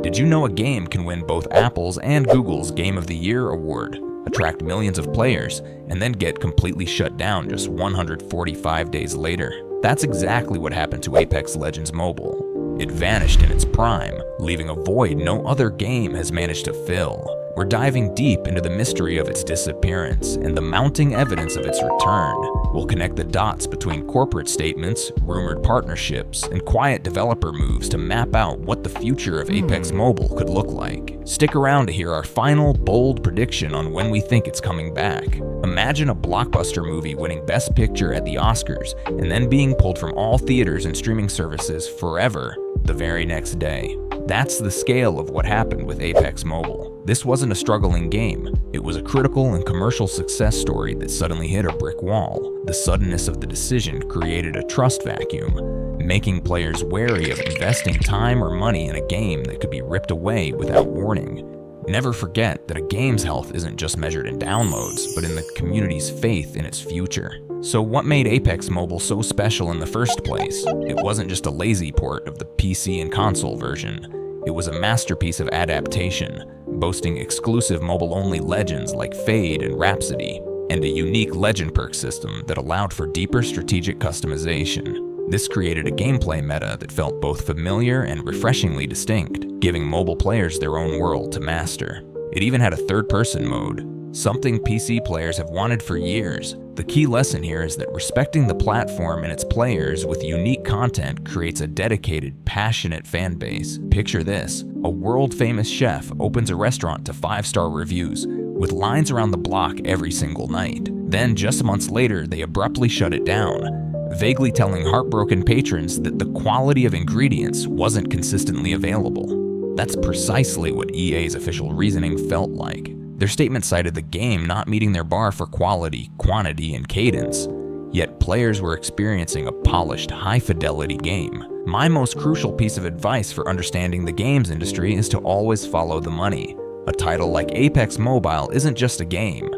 Did you know a game can win both Apple's and Google's Game of the Year award, attract millions of players, and then get completely shut down just 145 days later? That's exactly what happened to Apex Legends Mobile. It vanished in its prime, leaving a void no other game has managed to fill. We're diving deep into the mystery of its disappearance and the mounting evidence of its return. We'll connect the dots between corporate statements, rumored partnerships, and quiet developer moves to map out what the future of Apex Mobile could look like. Stick around to hear our final, bold prediction on when we think it's coming back. Imagine a blockbuster movie winning Best Picture at the Oscars and then being pulled from all theaters and streaming services forever the very next day. That's the scale of what happened with Apex Mobile. This wasn't a struggling game. It was a critical and commercial success story that suddenly hit a brick wall. The suddenness of the decision created a trust vacuum, making players wary of investing time or money in a game that could be ripped away without warning. Never forget that a game's health isn't just measured in downloads, but in the community's faith in its future. So what made Apex Mobile so special in the first place? It wasn't just a lazy port of the PC and console version. It was a masterpiece of adaptation, boasting exclusive mobile-only legends like Fade and Rhapsody, and a unique legend perk system that allowed for deeper strategic customization. This created a gameplay meta that felt both familiar and refreshingly distinct, giving mobile players their own world to master. It even had a third-person mode, something PC players have wanted for years. The key lesson here is that respecting the platform and its players with unique content creates a dedicated, passionate fan base. Picture this: a world-famous chef opens a restaurant to 5-star reviews, with lines around the block every single night. Then, just months later, they abruptly shut it down, vaguely telling heartbroken patrons that the quality of ingredients wasn't consistently available. That's precisely what EA's official reasoning felt like. Their statement cited the game not meeting their bar for quality, quantity, and cadence, yet players were experiencing a polished, high-fidelity game. My most crucial piece of advice for understanding the games industry is to always follow the money. A title like Apex Mobile isn't just a game.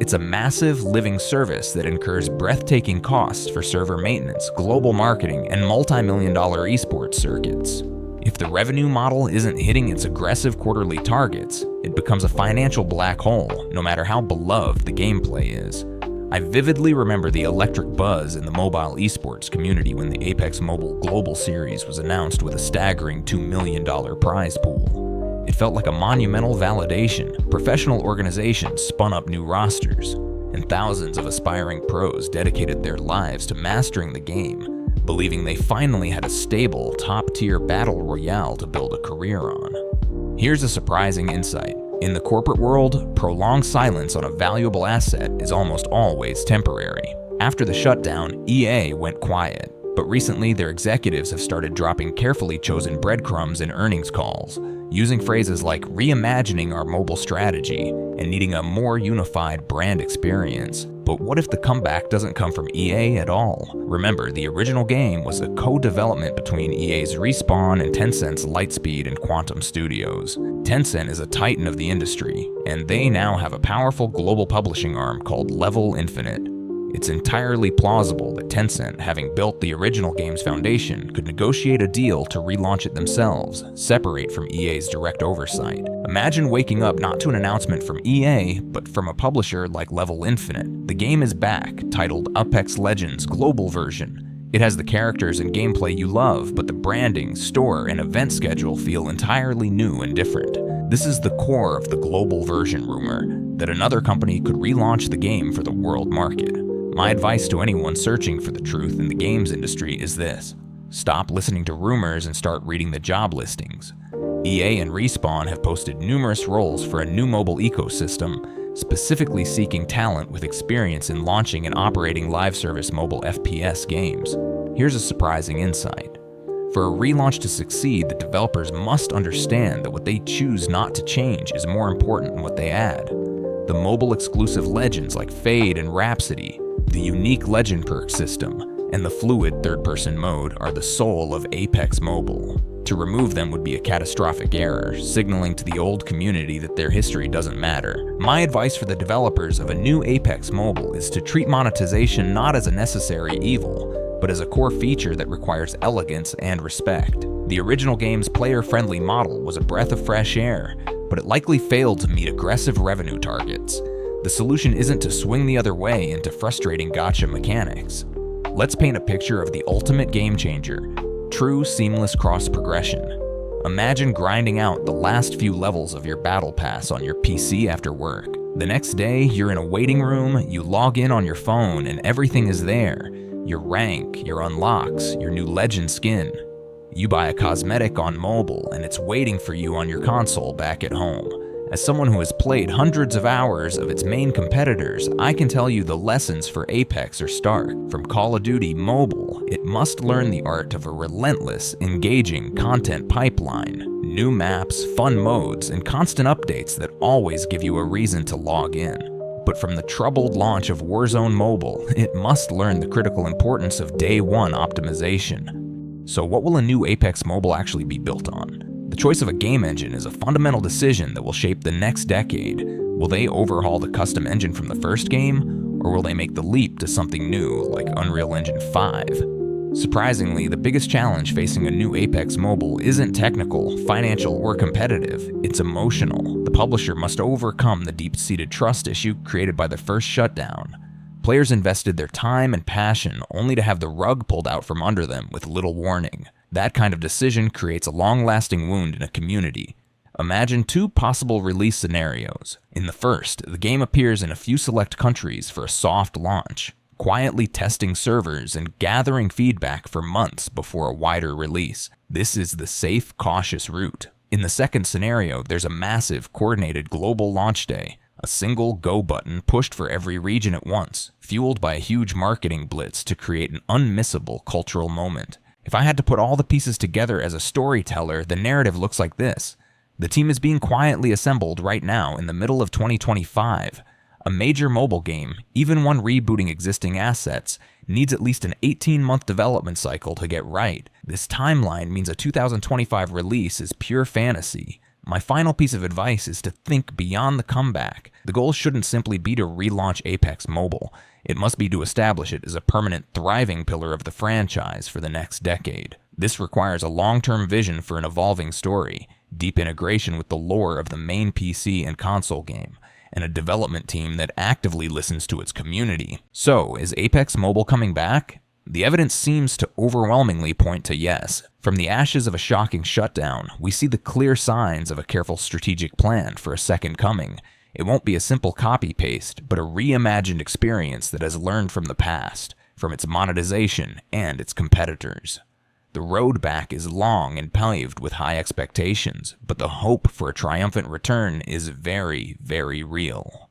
It's a massive, living service that incurs breathtaking costs for server maintenance, global marketing, and multi-million-dollar esports circuits. If the revenue model isn't hitting its aggressive quarterly targets, it becomes a financial black hole, no matter how beloved the gameplay is. I vividly remember the electric buzz in the mobile esports community when the Apex Mobile Global Series was announced with a staggering $2 million prize pool. It felt like a monumental validation. Professional organizations spun up new rosters, and thousands of aspiring pros dedicated their lives to mastering the game, believing they finally had a stable, top-tier battle royale to build a career on. Here's a surprising insight. In the corporate world, prolonged silence on a valuable asset is almost always temporary. After the shutdown, EA went quiet, but recently their executives have started dropping carefully chosen breadcrumbs in earnings calls, using phrases like reimagining our mobile strategy and needing a more unified brand experience. But what if the comeback doesn't come from EA at all? Remember, the original game was a co-development between EA's Respawn and Tencent's Lightspeed and Quantum Studios. Tencent is a titan of the industry, and they now have a powerful global publishing arm called Level Infinite. It's entirely plausible that Tencent, having built the original game's foundation, could negotiate a deal to relaunch it themselves, separate from EA's direct oversight. Imagine waking up not to an announcement from EA, but from a publisher like Level Infinite. The game is back, titled Apex Legends Global Version. It has the characters and gameplay you love, but the branding, store, and event schedule feel entirely new and different. This is the core of the global version rumor, that another company could relaunch the game for the world market. My advice to anyone searching for the truth in the games industry is this: stop listening to rumors and start reading the job listings. EA and Respawn have posted numerous roles for a new mobile ecosystem, specifically seeking talent with experience in launching and operating live service mobile FPS games. Here's a surprising insight. For a relaunch to succeed, the developers must understand that what they choose not to change is more important than what they add. The mobile exclusive legends like Fade and Rhapsody, the unique legend perk system, and the fluid third-person mode are the soul of Apex Mobile. To remove them would be a catastrophic error, signaling to the old community that their history doesn't matter. My advice for the developers of a new Apex Mobile is to treat monetization not as a necessary evil, but as a core feature that requires elegance and respect. The original game's player-friendly model was a breath of fresh air, but it likely failed to meet aggressive revenue targets. The solution isn't to swing the other way into frustrating gacha mechanics. Let's paint a picture of the ultimate game changer: true seamless cross-progression. Imagine grinding out the last few levels of your battle pass on your PC after work. The next day, you're in a waiting room, you log in on your phone, and everything is there. Your rank, your unlocks, your new legend skin. You buy a cosmetic on mobile, and it's waiting for you on your console back at home. As someone who has played hundreds of hours of its main competitors, I can tell you the lessons for Apex are stark. From Call of Duty Mobile, it must learn the art of a relentless, engaging content pipeline. New maps, fun modes, and constant updates that always give you a reason to log in. But from the troubled launch of Warzone Mobile, it must learn the critical importance of day one optimization. So what will a new Apex Mobile actually be built on? The choice of a game engine is a fundamental decision that will shape the next decade. Will they overhaul the custom engine from the first game, or will they make the leap to something new like Unreal Engine 5? Surprisingly, the biggest challenge facing a new Apex Mobile isn't technical, financial, or competitive, it's emotional. The publisher must overcome the deep-seated trust issue created by the first shutdown. Players invested their time and passion only to have the rug pulled out from under them with little warning. That kind of decision creates a long-lasting wound in a community. Imagine two possible release scenarios. In the first, the game appears in a few select countries for a soft launch, quietly testing servers and gathering feedback for months before a wider release. This is the safe, cautious route. In the second scenario, there's a massive, coordinated global launch day, a single go button pushed for every region at once, fueled by a huge marketing blitz to create an unmissable cultural moment. If I had to put all the pieces together as a storyteller, the narrative looks like this. The team is being quietly assembled right now in the middle of 2025. A major mobile game, even one rebooting existing assets, needs at least an 18-month development cycle to get right. This timeline means a 2025 release is pure fantasy. My final piece of advice is to think beyond the comeback. The goal shouldn't simply be to relaunch Apex Mobile. It must be to establish it as a permanent, thriving pillar of the franchise for the next decade. This requires a long-term vision for an evolving story, deep integration with the lore of the main PC and console game, and a development team that actively listens to its community. So, is Apex Mobile coming back? The evidence seems to overwhelmingly point to yes. From the ashes of a shocking shutdown, we see the clear signs of a careful strategic plan for a second coming. It won't be a simple copy-paste, but a reimagined experience that has learned from the past, from its monetization and its competitors. The road back is long and paved with high expectations, but the hope for a triumphant return is very, very real.